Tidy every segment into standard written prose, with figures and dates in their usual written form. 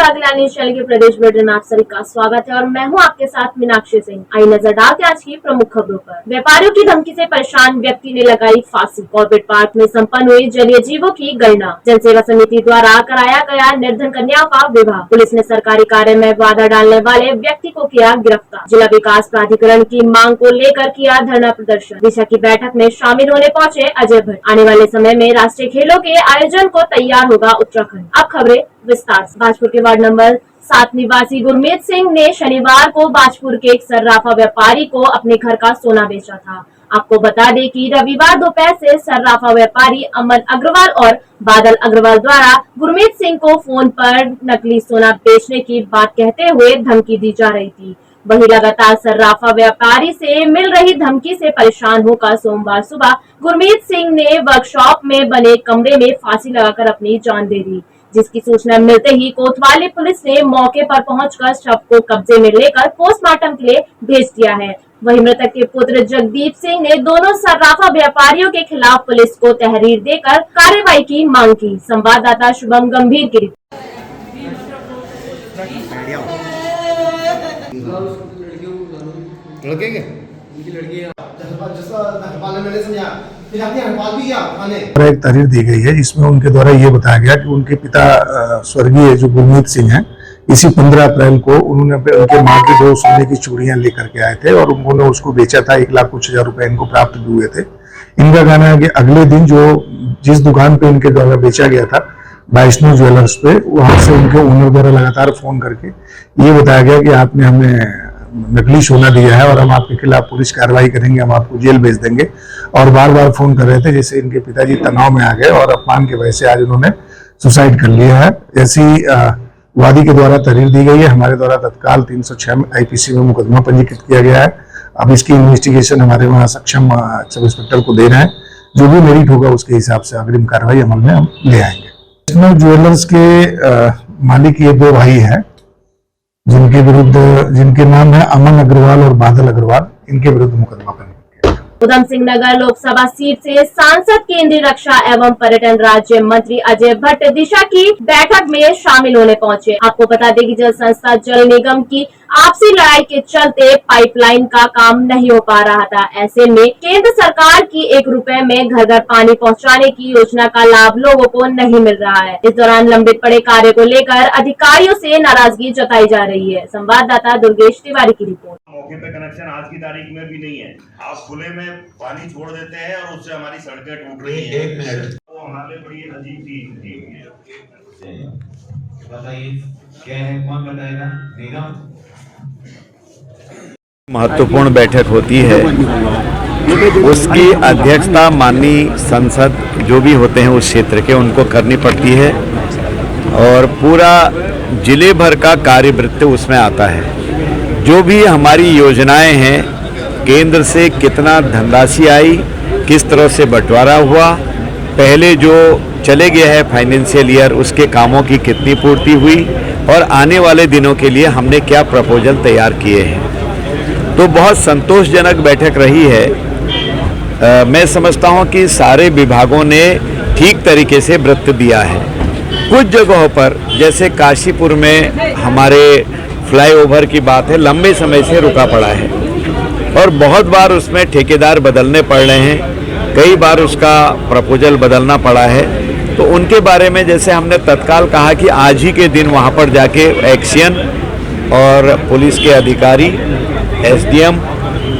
अगला news channel के प्रदेश bulletin में आप सभी का स्वागत है और मैं हूं आपके साथ मीनाक्षी सिंह। आई नजर डालते आज की प्रमुख खबरों पर। व्यापारियों की धमकी से परेशान व्यक्ति ने लगाई फांसी। कॉर्पोरेट पार्क में संपन्न हुई जलीय जीवों की गणना। जनसेवा समिति द्वारा कराया गया निर्धन कन्याओं का विवाह। पुलिस ने सरकारी कार्य में बाधा डालने वाले व्यक्ति को किया गिरफ्तार। जिला विकास प्राधिकरण की मांग को लेकर किया धरना प्रदर्शन। दिशा की बैठक में शामिल होने पहुंचे अजय भट्ट। आने वाले समय में राष्ट्रीय खेलों के आयोजन को तैयार होगा उत्तराखंड। अब खबरें विस्तार से। बाजपुर के वार्ड नंबर 7 निवासी गुरमीत सिंह ने शनिवार को बाजपुर के एक सर्राफा व्यापारी को अपने घर का सोना बेचा था। आपको बता दें कि रविवार दोपहर से सर्राफा व्यापारी अमन अग्रवाल और बादल अग्रवाल द्वारा गुरमीत सिंह को फोन पर नकली सोना बेचने की बात कहते हुए धमकी दी जा रही थी। वहीं लगातार सर्राफा व्यापारी से मिल रही धमकी से परेशान होकर सोमवार सुबह गुरमीत सिंह ने वर्कशॉप में बने कमरे में फांसी लगाकर अपनी जान दे दी, जिसकी सूचना मिलते ही कोतवाली पुलिस ने मौके पर पहुंचकर शव को कब्जे में लेकर पोस्टमार्टम के लिए भेज दिया है। वहीं मृतक के पुत्र जगदीप सिंह ने दोनों सर्राफा व्यापारियों के खिलाफ पुलिस को तहरीर देकर कार्रवाई की मांग की। संवाददाता शुभम गंभीर की रिपोर्ट। एक तहरीर दी गई है जिसमें उनके द्वारा ये बताया गया कि उनके पिता स्वर्गीय जो गुरमीत सिंह हैं, इसी 15 अप्रैल को उन्होंने उनके मां की 2 सोने की चूड़ियां लेकर के आए थे और उन्होंने उसको बेचा था। 1,00,000 रुपए इनको प्राप्त भी हुए थे। इनका कहना है कि अगले दिन जिस दुकान पे इनके द्वारा बेचा गया था, वैष्णो ज्वेलर्स पे, वहां से उनके ओनर द्वारा लगातार फोन करके ये बताया गया कि आपने हमें नकली सोना दिया है और हम आपके खिलाफ पुलिस कार्रवाई करेंगे, हम आपको जेल भेज देंगे। और बार बार फोन कर रहे थे, जैसे इनके पिताजी तनाव में आ गए और अपमान के वजह से आज उन्होंने सुसाइड कर लिया है। ऐसी वादी के द्वारा तहरीर दी गई है। हमारे द्वारा तत्काल 306 आईपीसी में मुकदमा पंजीकृत किया गया है। अब इसकी इन्वेस्टिगेशन हमारे वहाँ सक्षम सब इंस्पेक्टर को देना है। जो भी मेरिट होगा उसके हिसाब से अग्रिम कार्रवाई अमल में हम ले आएंगे। वैष्णो ज्वेलर्स के मालिक ये 2 भाई हैं जिनके विरुद्ध, जिनके नाम है अमन अग्रवाल और बादल अग्रवाल, इनके विरुद्ध मुकदमा पंजीकृत। उधम सिंह नगर लोकसभा सीट से सांसद केंद्रीय रक्षा एवं पर्यटन राज्य मंत्री अजय भट्ट दिशा की बैठक में शामिल होने पहुंचे। आपको बता दें कि जल संस्था जल निगम की आपसी लड़ाई के चलते पाइपलाइन का काम नहीं हो पा रहा था। ऐसे में केंद्र सरकार की 1 रुपए में घर घर पानी पहुंचाने की योजना का लाभ लोगों को नहीं मिल रहा है। इस दौरान लंबित पड़े कार्य को लेकर अधिकारियों से नाराजगी जताई जा रही है। संवाददाता दुर्गेश तिवारी की रिपोर्ट। मौके पे कनेक्शन आज की तारीख में भी नहीं है। आप खुले में पानी छोड़ देते हैं और उससे हमारी सड़कें टूट रही हैं। 1 मिनट, वो हमारे बड़ी अजीब चीज थी। बताइए क्या है, कौन बताएगा? निगम महत्वपूर्ण बैठक होती है, उसकी अध्यक्षता माननीय सांसद जो भी होते हैं उस क्षेत्र के, उनको करनी पड़ती है और पूरा जिले भर का कार्यवृत्त उसमें आता है। जो भी हमारी योजनाएं हैं, केंद्र से कितना धनराशि आई, किस तरह से बंटवारा हुआ, पहले जो चले गया है फाइनेंशियल ईयर उसके कामों की कितनी पूर्ति हुई और आने वाले दिनों के लिए हमने क्या प्रपोजल तैयार किए हैं। तो बहुत संतोषजनक बैठक रही है। मैं समझता हूं कि सारे विभागों ने ठीक तरीके से वृत्त दिया है। कुछ जगहों पर जैसे काशीपुर में हमारे फ्लाईओवर की बात है, लंबे समय से रुका पड़ा है और बहुत बार उसमें ठेकेदार बदलने पड़ रहे हैं, कई बार उसका प्रपोजल बदलना पड़ा है। तो उनके बारे में जैसे हमने तत्काल कहा कि आज ही के दिन वहाँ पर जाके एक्शन और पुलिस के अधिकारी, एसडीएम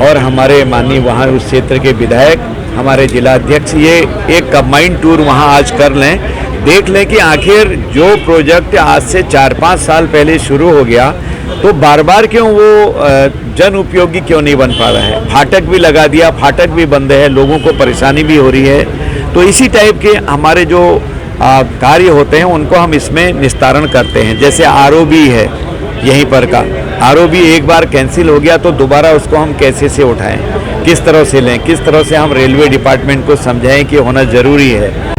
और हमारे माननीय वहाँ उस क्षेत्र के विधायक, हमारे जिलाध्यक्ष, ये एक कंबाइंड टूर वहाँ आज कर लें, देख लें कि आखिर जो प्रोजेक्ट आज से 4-5 साल पहले शुरू हो गया तो बार बार क्यों वो जन उपयोगी क्यों नहीं बन पा रहा है। फाटक भी लगा दिया, फाटक भी बंद है, लोगों को परेशानी भी हो रही है। तो इसी टाइप के हमारे जो कार्य होते हैं उनको हम इसमें निस्तारण करते हैं। जैसे आरओबी है, यहीं पर का आरओबी एक बार कैंसिल हो गया तो दोबारा उसको हम कैसे से उठाएं, किस तरह से लें, किस तरह से हम रेलवे डिपार्टमेंट को समझाएं कि होना जरूरी है।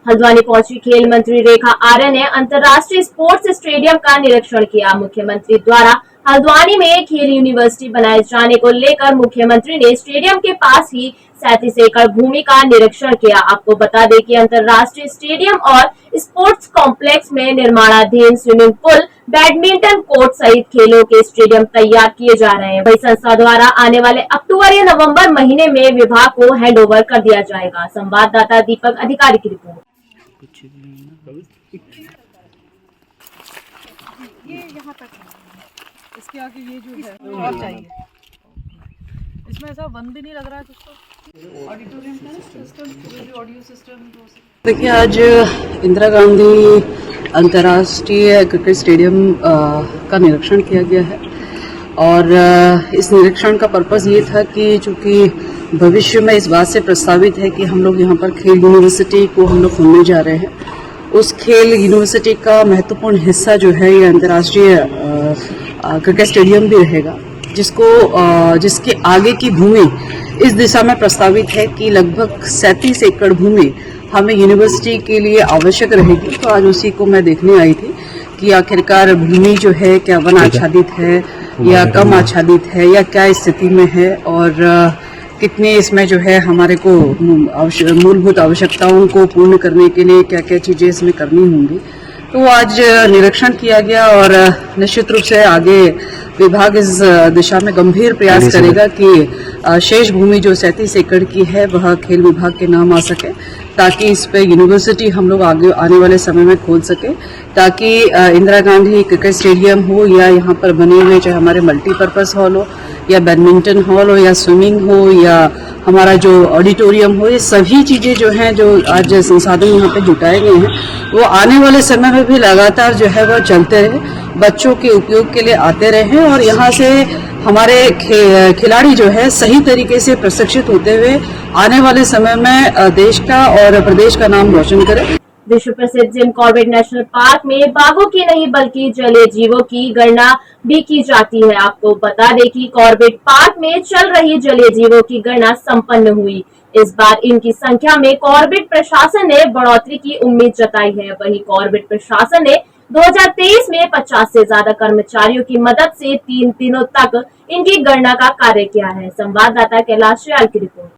हल्द्वानी पहुंची खेल मंत्री रेखा आर्य ने अंतर्राष्ट्रीय स्पोर्ट्स स्टेडियम का निरीक्षण किया। मुख्यमंत्री द्वारा हल्द्वानी में खेल यूनिवर्सिटी बनाए जाने को लेकर मुख्यमंत्री ने स्टेडियम के पास ही 37 एकड़ भूमि का निरीक्षण किया। आपको बता दें कि अंतर्राष्ट्रीय स्टेडियम और स्पोर्ट्स कॉम्प्लेक्स में निर्माणाधीन स्विमिंग पूल, बैडमिंटन कोर्ट सहित खेलों के स्टेडियम तैयार किए जा रहे हैं। वही संस्था द्वारा आने वाले अक्टूबर या नवंबर महीने में विभाग को हैंडओवर कर दिया जाएगा। संवाददाता दीपक अधिकारी की रिपोर्ट। ये यहाँ तक है, इसके आगे ये जो है और चाहिए। इसमें ऐसा बंद भी नहीं लग रहा है कुछ तो। ऑडिटोरियम का सिस्टम, जो ऑडियो सिस्टम। देखिए, आज इंदिरा गांधी अंतर्राष्ट्रीय क्रिकेट स्टेडियम का निरीक्षण किया गया है और इस निरीक्षण का पर्पस ये था कि चूंकि भविष्य में इस बात से प्रस्तावित है कि हम लोग यहाँ पर खेल यूनिवर्सिटी को हम लोग खोलने जा रहे हैं। उस खेल यूनिवर्सिटी का महत्वपूर्ण हिस्सा जो है ये अंतर्राष्ट्रीय क्रिकेट स्टेडियम भी रहेगा, जिसके आगे की भूमि इस दिशा में प्रस्तावित है कि लगभग 37 एकड़ भूमि हमें यूनिवर्सिटी के लिए आवश्यक रहेगी। तो आज उसी को मैं देखने आई थी कि आखिरकार भूमि जो है क्या वन आच्छादित है या कम आच्छादित है या क्या स्थिति में है और कितने इसमें जो है हमारे को मूलभूत आवश्यकताओं को पूर्ण करने के लिए क्या क्या चीज़ें इसमें करनी होंगी। तो आज निरीक्षण किया गया और निश्चित रूप से आगे विभाग इस दिशा में गंभीर प्रयास करेगा कि शेष भूमि जो 37 एकड़ की है वह खेल विभाग के नाम आ सके, ताकि इस पे यूनिवर्सिटी हम लोग आगे आने वाले समय में खोल सके, ताकि इंदिरा गांधी क्रिकेट स्टेडियम हो या यहाँ पर बने हुए चाहे हमारे मल्टीपर्पज़ हॉल हो या बैडमिंटन हॉल हो या स्विमिंग हो या हमारा जो ऑडिटोरियम हो, ये सभी चीज़ें जो हैं जो आज संसाधन यहाँ पे जुटाए गए हैं वो आने वाले समय में भी लगातार जो है वो चलते रहे, बच्चों के उपयोग के लिए आते रहे और यहाँ से हमारे खिलाड़ी जो है सही तरीके से प्रशिक्षित होते हुए आने वाले समय में देश का और प्रदेश का नाम रोशन करें। विश्व प्रसिद्ध जिम कॉर्बेट नेशनल पार्क में बाघों की नहीं बल्कि जलीय जीवों की गणना भी की जाती है। आपको बता दें कि कॉर्बेट पार्क में चल रही जलीय जीवों की गणना संपन्न हुई। इस बार इनकी संख्या में कॉर्बेट प्रशासन ने बढ़ोतरी की उम्मीद जताई है। वहीं कॉर्बेट प्रशासन ने 2023 में 50 से ज्यादा कर्मचारियों की मदद से 3 दिनों तक इनकी गणना का कार्य किया है। संवाददाता कैलाश रियाल की रिपोर्ट।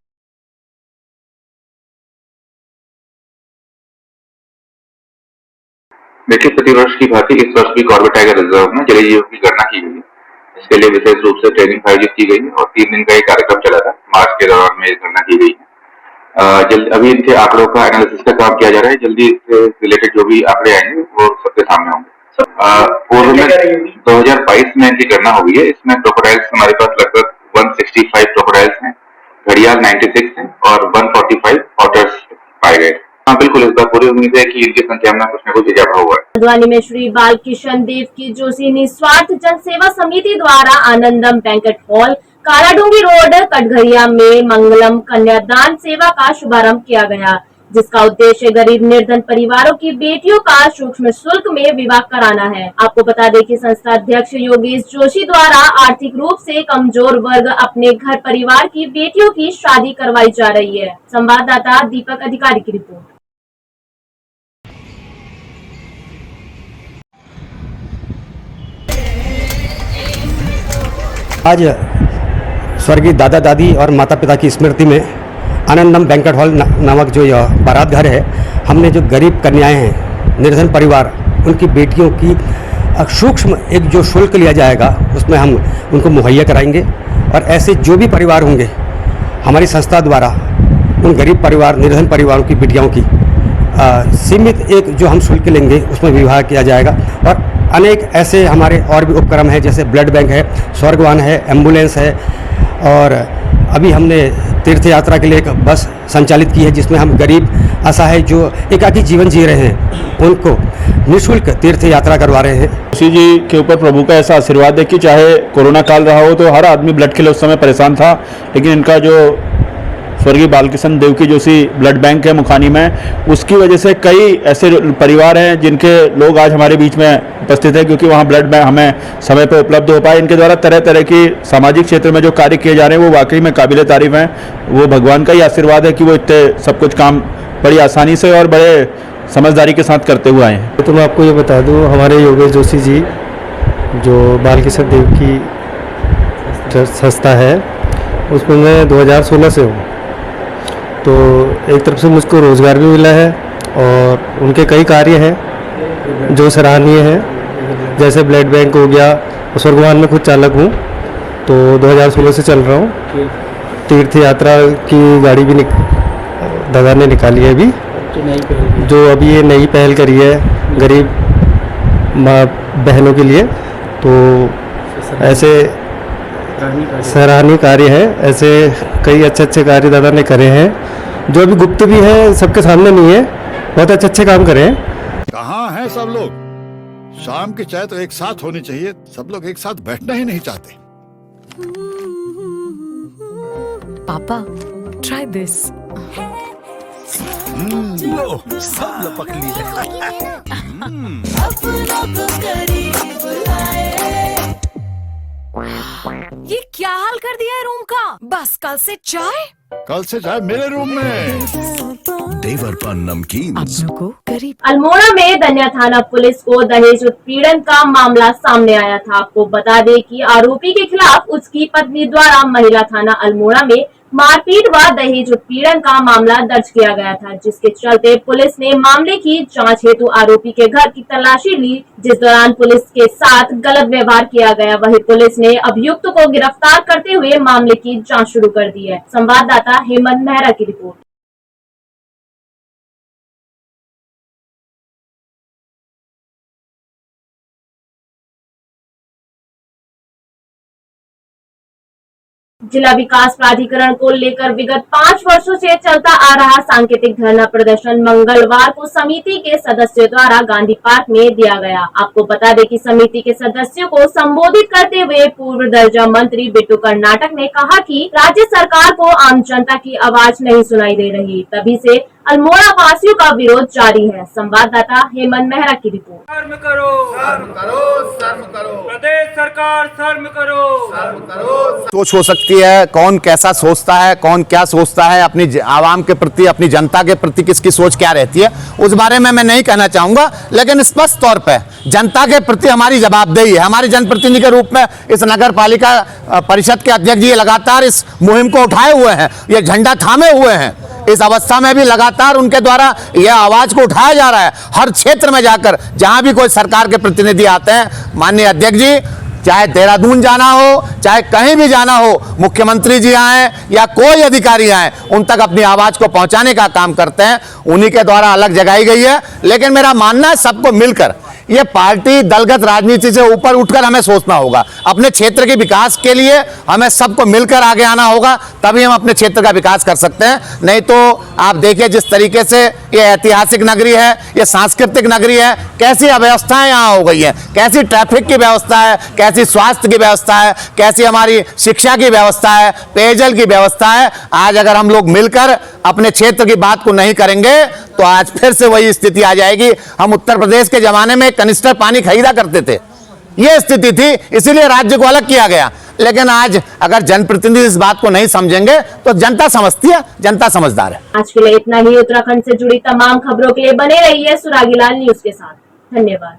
देखिए, प्रतिवर्ष की भांति इस वर्ष भी कॉर्बेट टाइगर रिजर्व में जलीय जीवों की गणना की गई है। इसके लिए विशेष रूप से ट्रेनिंग आयोजित की गई और 3 दिन का एक कार्यक्रम चला था। मार्च के दौरान में गणना की गई है। अभी इनके आंकड़ों का एनालिसिस का काम किया जा रहा है। जल्दी इससे रिलेटेड जो भी आंकड़े आएंगे वो सबके सामने होंगे। पूर्व में 2022 में इनकी गणना हुई है। इसमें क्रोकोडाइल्स हमारे पास लगभग 165 क्रोकोडाइल्स हैं, घड़ियाल 96 हैं और 145 ऑटर्स पाए गए। हाँ बिल्कुल, इस बार पूरी उम्मीद है कि इनकी संख्या में कुछ न कुछ इजाफा हुआ है। हल्द्वानी में श्री बाल किशन देव की जोशी निस्वार्थ जन सेवा समिति द्वारा Anandam banquet hall, Kaladhungi road, Katghariya में मंगलम कन्यादान सेवा का शुभारंभ किया गया, जिसका उद्देश्य गरीब निर्धन परिवारों की बेटियों का सूक्ष्म शुल्क में विवाह कराना है। आपको बता दें कि संस्था अध्यक्ष योगेश जोशी द्वारा आर्थिक रूप से कमजोर वर्ग अपने घर परिवार की बेटियों की शादी करवाई जा रही है। संवाददाता दीपक अधिकारी की रिपोर्ट। आज स्वर्गीय दादा दादी और माता पिता की स्मृति में आनंदम बैंकेट हॉल नामक जो यह बारात घर है, हमने जो गरीब कन्याएं हैं, निर्धन परिवार, उनकी बेटियों की सूक्ष्म एक जो शुल्क लिया जाएगा उसमें हम उनको मुहैया कराएंगे और ऐसे जो भी परिवार होंगे हमारी संस्था द्वारा उन गरीब परिवार, निर्धन परिवारों की बेटियों की सीमित एक जो हम शुल्क लेंगे उसमें विवाह किया जाएगा। और अनेक ऐसे हमारे और भी उपक्रम हैं, जैसे ब्लड बैंक है, स्वर्गवान है, एम्बुलेंस है और अभी हमने तीर्थ यात्रा के लिए एक बस संचालित की है जिसमें हम गरीब असहाय जो एकाकी जीवन जी रहे हैं उनको निःशुल्क तीर्थ यात्रा करवा रहे हैं। जोशी जी के ऊपर प्रभु का ऐसा आशीर्वाद है कि चाहे कोरोना काल रहा हो तो हर आदमी ब्लड के लिए उस समय परेशान था, लेकिन इनका जो स्वर्गीय बालकिशन देवकी जोशी ब्लड बैंक है मुखानी में, उसकी वजह से कई ऐसे परिवार हैं जिनके लोग आज हमारे बीच में उपस्थित हैं, क्योंकि वहाँ ब्लड बैंक हमें समय पर उपलब्ध हो पाए। इनके द्वारा तरह तरह की सामाजिक क्षेत्र में जो कार्य किए जा रहे हैं वो वाकई में काबिल तारीफ हैं। वो भगवान का ही आशीर्वाद है कि वो इतने सब कुछ काम बड़ी आसानी से और बड़े समझदारी के साथ करते हुए आए हैं। तो मैं आपको ये बता दूं, हमारे योगेश जोशी जी जो बाल किशन देव की संस्था है उसमें मैं 2016 से हूँ। तो एक तरफ से मुझको रोज़गार भी मिला है और उनके कई कार्य हैं जो सराहनीय हैं, जैसे ब्लड बैंक हो गया। स्वर्गवान में खुद चालक हूँ, तो 2016 से चल रहा हूँ। तीर्थ यात्रा की गाड़ी भी दादा ने निकाली है अभी, जो अभी ये नई पहल करी है गरीब माँ बहनों के लिए। तो ऐसे सराहनीय कार्य है, ऐसे कई अच्छे कार्य दादा ने करे हैं जो अभी गुप्त भी है, सबके सामने नहीं है। बहुत अच्छे काम करे हैं। कहाँ हैं सब लोग? शाम की चाय तो एक साथ होनी चाहिए, सब लोग एक साथ बैठना ही नहीं चाहते। पापा, try this. लो, सब लपक लिए। ये क्या हाल कर दिया है रूम का? बस कल से चाय? कल से चाय मेरे रूम में। देवरपन नमकीन। अपनों को करीब। अल्मोड़ा में दनिया थाना पुलिस को दहेज उत्पीड़न का मामला सामने आया था। आपको बता दें कि आरोपी के खिलाफ उसकी पत्नी द्वारा महिला थाना अल्मोड़ा में मारपीट व दहेज उत्पीड़न का मामला दर्ज किया गया था, जिसके चलते पुलिस ने मामले की जांच हेतु आरोपी के घर की तलाशी ली, जिस दौरान पुलिस के साथ गलत व्यवहार किया गया। वहीं पुलिस ने अभियुक्त को गिरफ्तार करते हुए मामले की जांच शुरू कर दी है। संवाददाता हेमंत मेहरा की रिपोर्ट। जिला विकास प्राधिकरण को लेकर विगत 5 वर्षों से चलता आ रहा सांकेतिक धरना प्रदर्शन मंगलवार को समिति के सदस्यों द्वारा गांधी पार्क में दिया गया। आपको बता दें कि समिति के सदस्यों को संबोधित करते हुए पूर्व दर्जा मंत्री बिट्टू कर्नाटक ने कहा कि राज्य सरकार को आम जनता की आवाज नहीं सुनाई दे रही, तभी से अल्मोड़ा वासियों का विरोध जारी है। संवाददाता हेमंत मेहरा की रिपोर्ट। शर्म करो, शर्म करो, शर्म करो, प्रदेश सरकार शर्म करो, शर्म करो। सोच हो सकती है, कौन कैसा सोचता है, कौन क्या सोचता है, अपनी आवाम के प्रति, अपनी जनता के प्रति किसकी सोच क्या रहती है, उस बारे में मैं नहीं कहना चाहूंगा। लेकिन स्पष्ट तौर पे जनता के प्रति हमारी जवाबदेही है। हमारे जनप्रतिनिधि के रूप में इस नगर पालिका परिषद के अध्यक्ष जी लगातार इस मुहिम को उठाए हुए हैं, ये झंडा थामे हुए हैं। इस अवस्था में भी लगातार उनके द्वारा यह आवाज को उठाया जा रहा है। हर क्षेत्र में जाकर जहां भी कोई सरकार के प्रतिनिधि आते हैं, माननीय अध्यक्ष जी, चाहे देहरादून जाना हो, चाहे कहीं भी जाना हो, मुख्यमंत्री जी आए या कोई अधिकारी आए, उन तक अपनी आवाज को पहुंचाने का काम करते हैं। उन्हीं के द्वारा अलग जगाई गई है। लेकिन मेरा मानना है सबको मिलकर, ये पार्टी दलगत राजनीति से ऊपर उठकर हमें सोचना होगा। अपने क्षेत्र के विकास के लिए हमें सबको मिलकर आगे आना होगा, तभी हम अपने क्षेत्र का विकास कर सकते हैं। नहीं तो आप देखिए जिस तरीके से ये ऐतिहासिक नगरी है, ये सांस्कृतिक नगरी है, कैसी अव्यवस्थाएं यहाँ हो गई है, कैसी ट्रैफिक की व्यवस्था है, कैसी स्वास्थ्य की व्यवस्था है, कैसी हमारी शिक्षा की व्यवस्था है, पेयजल की व्यवस्था है। आज अगर हम लोग मिलकर अपने क्षेत्र की बात को नहीं करेंगे तो आज फिर से वही स्थिति आ जाएगी। हम उत्तर प्रदेश के जमाने में कनिस्टर पानी खरीदा करते थे, ये स्थिति थी, इसीलिए राज्य को अलग किया गया। लेकिन आज अगर जनप्रतिनिधि इस बात को नहीं समझेंगे तो जनता समझती है, जनता समझदार है। आज के लिए इतना ही। उत्तराखंड से जुड़ी तमाम खबरों के लिए बने रहिए सुरागीलाल न्यूज के साथ। धन्यवाद।